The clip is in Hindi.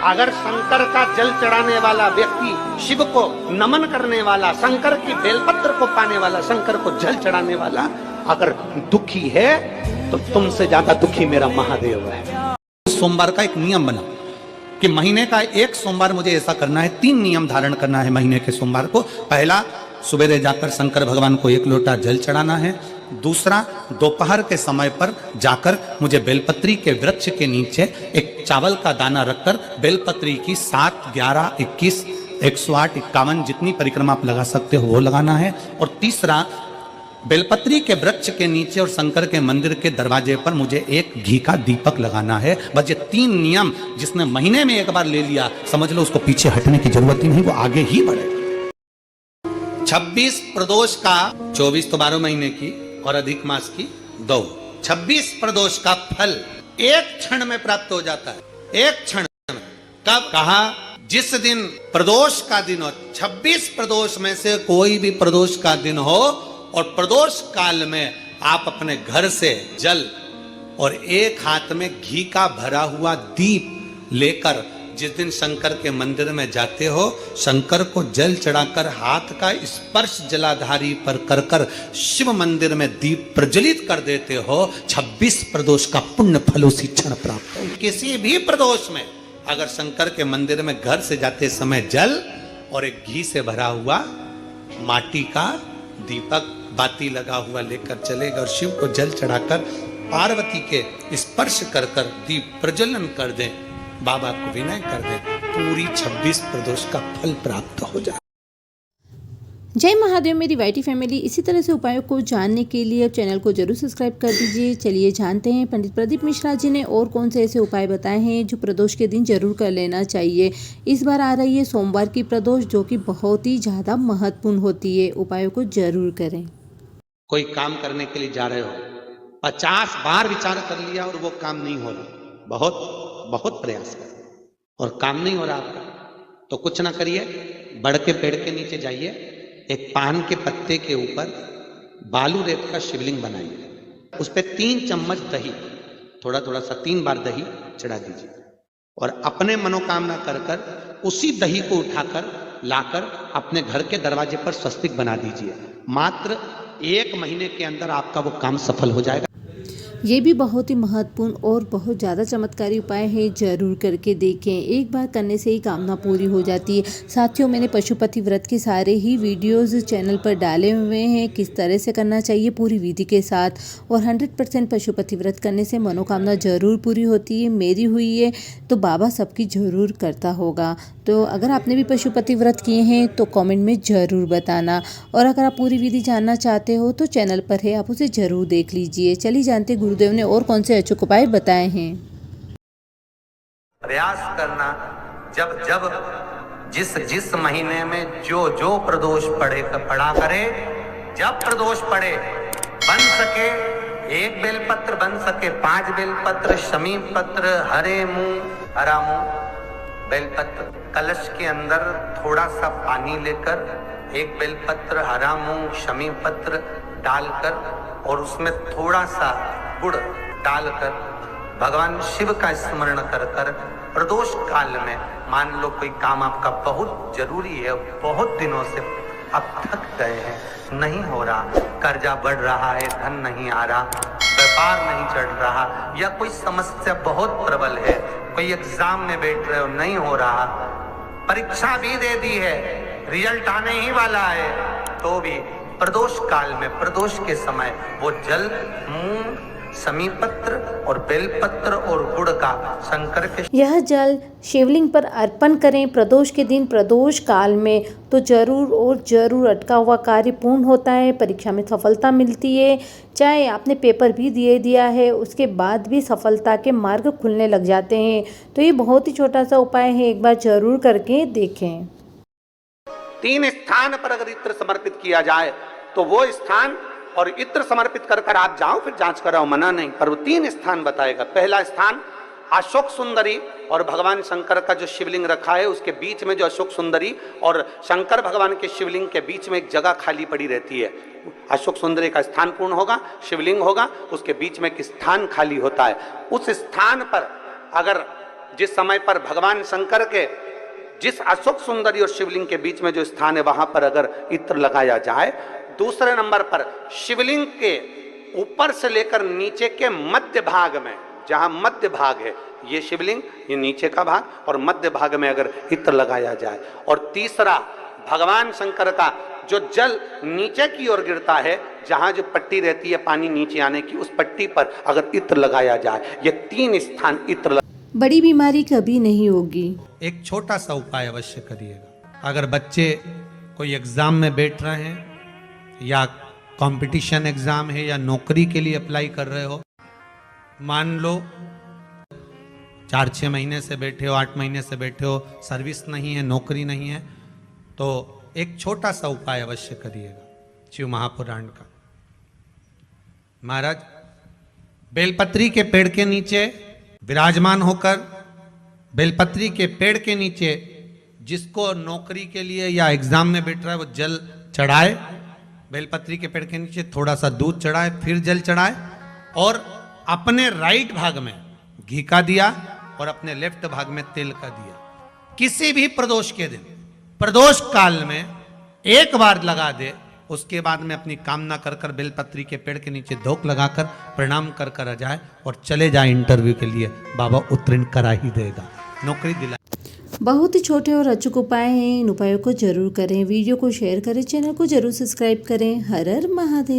अगर शंकर का जल चढ़ाने वाला व्यक्ति, शिव को नमन करने वाला, शंकर की बेलपत्र को पाने वाला, शंकर को जल चढ़ाने वाला अगर दुखी है तो तुमसे ज्यादा दुखी मेरा महादेव है। सोमवार का एक नियम बना कि महीने का एक सोमवार मुझे ऐसा करना है, 3 नियम धारण करना है महीने के सोमवार को। पहला, सुबेरे जाकर शंकर भगवान को 1 लोटा जल चढ़ाना है। दूसरा, दोपहर के समय पर जाकर मुझे बेलपत्री के वृक्ष के नीचे एक चावल का दाना रखकर बेलपत्री की 7, 11, 21, 108, 51 जितनी परिक्रमा आप लगा सकते हो वो लगाना है। और तीसरा, बेलपत्री के वृक्ष के नीचे और शंकर के मंदिर के दरवाजे पर मुझे एक घी का दीपक लगाना है। बस ये 3 नियम जिसने महीने में एक बार ले लिया, समझ लो उसको पीछे हटने की जरूरत ही नहीं, वो आगे ही बढ़े। 26 प्रदोष का, 24 तो 12 महीने की और अधिक मास की 2, 26 प्रदोष का फल एक क्षण में प्राप्त हो जाता है। एक क्षण में। कब? कहा जिस दिन प्रदोष का दिन हो, 26 प्रदोष में से कोई भी प्रदोष का दिन हो और प्रदोष काल में आप अपने घर से जल और एक हाथ में घी का भरा हुआ दीप लेकर जिस दिन शंकर के मंदिर में जाते हो, शंकर को जल चढ़ाकर हाथ का स्पर्श जलाधारी पर कर कर शिव मंदिर में दीप प्रज्वलित कर देते हो, 26 प्रदोष का पुण्य फल उसी क्षण प्राप्त हो। किसी भी प्रदोष में अगर शंकर के मंदिर में घर से जाते समय जल और एक घी से भरा हुआ माटी का दीपक बाती लगा हुआ लेकर चलेगा और शिव को जल चढ़ाकर पार्वती के स्पर्श कर कर दीप प्रज्वलन कर दें, बाबा को विनय कर दें, पूरी 26 प्रदोष का फल प्राप्त हो जाए। जय महादेव मेरी वाईटी फैमिली। इसी तरह से उपायों को जानने के लिए अब चैनल को जरूर सब्सक्राइब कर दीजिए। चलिए जानते हैं पंडित प्रदीप मिश्रा जी ने और कौन से ऐसे उपाय बताए हैं जो प्रदोष के दिन जरूर कर लेना चाहिए। इस बार आ रही है सोमवार की प्रदोष, जो कि बहुत ही ज़्यादा महत्वपूर्ण होती है। उपायों को जरूर करें। कोई काम करने के लिए जा रहे हो, 50 बार विचार कर लिया और वो काम नहीं हो रहा, बहुत प्रयास कर और काम नहीं हो रहा आपका, तो कुछ ना करिए, बड़ के पेड़ के नीचे जाइए, एक पान के पत्ते के ऊपर बालू रेत का शिवलिंग बनाइए, उस पर 3 चम्मच दही, थोड़ा थोड़ा सा 3 बार दही चढ़ा दीजिए और अपने मनोकामना कर कर उसी दही को उठाकर लाकर अपने घर के दरवाजे पर स्वस्तिक बना दीजिए। मात्र 1 महीने के अंदर आपका वो काम सफल हो जाएगा। ये भी बहुत ही महत्वपूर्ण और बहुत ज़्यादा चमत्कारी उपाय है, जरूर करके देखें। एक बार करने से ही कामना पूरी हो जाती है। साथियों, मैंने पशुपति व्रत के सारे ही वीडियोस चैनल पर डाले हुए हैं, किस तरह से करना चाहिए पूरी विधि के साथ, और 100% पशुपति व्रत करने से मनोकामना जरूर पूरी होती है। मेरी हुई है तो बाबा सबकी जरूर करता होगा। तो अगर आपने भी पशुपति व्रत किए हैं तो कमेंट में ज़रूर बताना, और अगर आप पूरी विधि जानना चाहते हो तो चैनल पर है, आप उसे ज़रूर देख लीजिए। चलिए जानते गुरुदेव ने और कौन से अचूक उपाय बताए हैं। प्रयास करना, जब जब जिस महीने में जो प्रदोष पड़ा करे, जब प्रदोष पड़े, बन सके 1 बेलपत्र, बन सके 5 बेलपत्र, शमी पत्र, हरे मुंह, हरा मुंह, बेलपत्र, कलश के अंदर थोड़ा सा पानी लेकर 1 बेलपत्र, हरा मूंग, शमी पत्र डालकर और उसमें थोड़ा सा गुड़ डालकर भगवान शिव का स्मरण कर कर प्रदोष काल में, मान लो कोई काम आपका बहुत जरूरी है, बहुत दिनों से अब थक गए हैं, नहीं हो रहा, कर्जा बढ़ रहा है, धन नहीं आ रहा, व्यापार नहीं चढ़ रहा, या कोई समस्या बहुत प्रबल है, कोई एग्जाम में बैठ रहे हो नहीं हो रहा, परीक्षा भी दे दी है, रिजल्ट आने ही वाला है, तो भी प्रदोष काल में, प्रदोष के समय वो जल, मूंग, शमी पत्र और बेलपत्र और गुड़ का शंकर के यह जल शिवलिंग पर अर्पण करें प्रदोष के दिन, प्रदोष काल में, तो जरूर और जरूर अटका हुआ कार्य पूर्ण होता है, परीक्षा में सफलता मिलती है। चाहे आपने पेपर भी दिया है, उसके बाद भी सफलता के मार्ग खुलने लग जाते हैं। तो ये बहुत ही छोटा सा उपाय है, एक बार जरूर करके देखें। 3 स्थान पर अगर इत्र समर्पित किया जाए तो वो स्थान, और इत्र समर्पित कर कर आप जाओ, फिर जांच कराओ, मना नहीं, पर वो 3 स्थान बताएगा। पहला स्थान अशोक सुंदरी और भगवान शंकर का जो शिवलिंग रखा है उसके बीच में, जो अशोक सुंदरी और शंकर भगवान के शिवलिंग के बीच में एक जगह खाली पड़ी रहती है। अशोक सुंदरी का स्थान पूर्ण होगा, शिवलिंग होगा, उसके बीच में एक स्थान खाली होता है। उस स्थान पर अगर जिस समय पर भगवान शंकर के जिस अशोक सुंदरी और शिवलिंग के बीच में जो स्थान है वहां पर अगर इत्र लगाया जाए। दूसरे नंबर पर शिवलिंग के ऊपर से लेकर नीचे के मध्य भाग में, जहां मध्य भाग है ये शिवलिंग, ये नीचे का भाग और मध्य भाग में अगर इत्र लगाया जाए। और तीसरा, भगवान शंकर का जो जल नीचे की ओर गिरता है, जहां जो पट्टी रहती है पानी नीचे आने की, उस पट्टी पर अगर इत्र लगाया जाए, ये 3 स्थान इत्र बड़ी बीमारी कभी नहीं होगी। एक छोटा सा उपाय अवश्य करिएगा। अगर बच्चे कोई एग्जाम में बैठ रहे हैं या कंपटीशन एग्जाम है या नौकरी के लिए अप्लाई कर रहे हो, मान लो 4-6 महीने से बैठे हो, 8 महीने से बैठे हो, सर्विस नहीं है, नौकरी नहीं है, तो एक छोटा सा उपाय अवश्य करिएगा शिव महापुराण का। महाराज बेलपत्री के पेड़ के नीचे विराजमान होकर, बेलपत्री के पेड़ के नीचे जिसको नौकरी के लिए या एग्जाम में बैठ रहा है वो जल चढ़ाए, बेलपत्री के पेड़ के नीचे थोड़ा सा दूध चढ़ाए, फिर जल चढ़ाए और अपने राइट भाग में घी का दिया और अपने लेफ्ट भाग में तेल का दिया। किसी भी प्रदोष के दिन, प्रदोष काल में एक बार लगा दे, उसके बाद में अपनी कामना कर कर बेलपत्री के पेड़ के नीचे धोख लगाकर प्रणाम कर कर आ जाए और चले जाए इंटरव्यू के लिए, बाबा उत्तीर्ण करा ही देगा, नौकरी दिला। बहुत ही छोटे और अचूक उपाय हैं, इन उपायों को जरूर करें। वीडियो को शेयर करें, चैनल को जरूर सब्सक्राइब करें। हर हर महादेव।